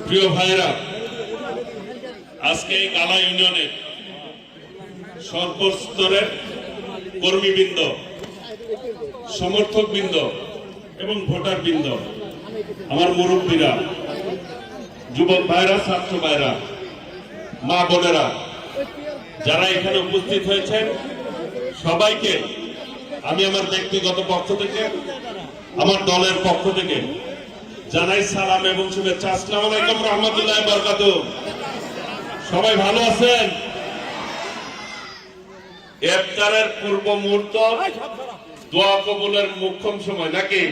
প্রিয় ভাইরা, আজকে এই গালা ইউনিয়নের সর্বস্তরের কর্মীবৃন্দ, সমর্থকবৃন্দ এবং ভোটারবৃন্দ, আমার মুরব্বীরা, যুবক ভাইরা, ছাত্র ভাইরা, মা বোনেরা, যারা এখানে উপস্থিত হয়েছেন, সবাইকে আমি আমার ব্যক্তিগত পক্ষ থেকে, আমার দলের পক্ষ থেকে জানাই সালাম এবং শুভেচ্ছা। আসসালামু আলাইকুম রহমতুল্লাহ বারাকাতুহু। সবাই ভালো আছেন? ইফতারের পূর্ব মুহূর্ত দোয়া কবুলের মোক্ষম সময় নাকি?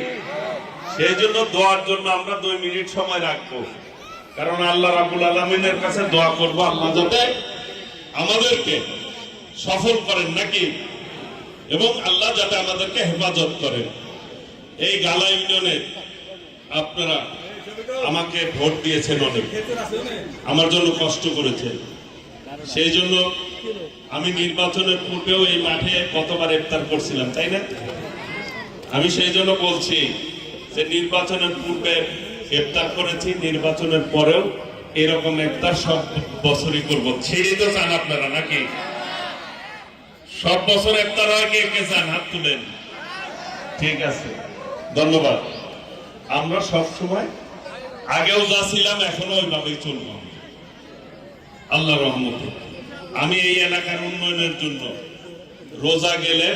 সেই জন্য দোয়ার জন্য আমরা 2 মিনিট সময় রাখবো, কারণ আল্লাহ রাব্বুল আলামিনের কাছে দোয়া করব আল্লাহ যাতে আমাদেরকে সফল করেন নাকি, এবং আল্লাহ যাতে আমাদেরকে হেফাজত করেন। এই গালা ইউনিয়নে আপনারা আমাকে ভোট দিয়েছেন, অনেক আমার জন্য কষ্ট করেছেন। সেই জন্য আমি নির্বাচনের পূর্বেও এই মাঠে কতবার ইফতার করছিলাম, তাই না? আমি সেই জন্য বলছি যে নির্বাচনের পূর্বে ইফতার করেছি, নির্বাচনের পরেও এরকম ইফতার সব বছরই করব। ছেড়ে তো চান আপনারা নাকি? সব বছর ইফতার হয়, কে কে চান হাত তুলেন। ঠিক আছে, ধন্যবাদ। আমরা সব সময় আগেও যা ছিলাম এখনো ওইভাবেই চলব আল্লাহর রহমতে। আমি এই এলাকার উন্নয়নের জন্য রোজা গেলে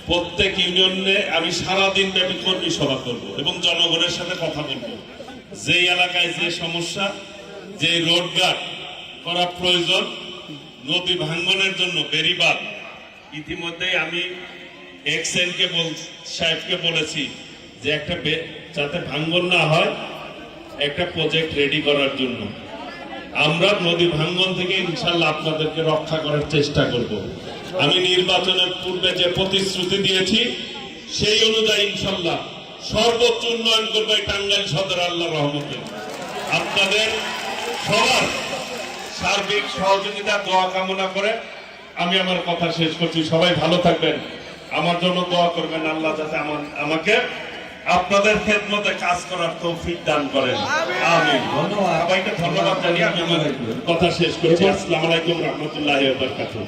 প্রত্যেক ইউনিয়নে আমি সারাদিন ব্যাপী কর্মী সভা করব এবং জনগণের সাথে কথা বলবো। যে এলাকায় যে সমস্যা, যে রোডঘাট করা প্রয়োজন, নদী ভাঙ্গনের জন্য বেরিবাদ, ইতিমধ্যেই আমি এক্সএনকে সাহেবকে বলেছি যে একটা যাতে ভাঙ্গন না হয় একটা প্রজেক্ট রেডি করার জন্য। আমরা নদী ভাঙ্গন থেকে ইনশাল্লাহ আপনাদেরকে রক্ষা করার চেষ্টা করব। আমি নির্বাচনের পূর্বে যে প্রতিশ্রুতি দিয়েছি সেই অনুযায়ী ইনশাল্লাহ সর্বোচ্চ উন্নয়ন করবো এই টাঙ্গাইল সদর আল্লাহর রহমতে। আপনাদের সবার সার্বিক সহযোগিতা দোয়া কামনা করে আমি আমার কথা শেষ করছি। সবাই ভালো থাকবেন, আমার জন্য দোয়া করবেন, আল্লাহ যাতে আমাকে আপনাদের খেদমতে কাজ করার তৌফিক দান করেন। আমিন। সবাইকে ধন্যবাদ জানিয়ে আমি আমার কথা শেষ করছি। আসসালামু আলাইকুম রহমতুল্লাহি ওয়া বারাকাতুহু।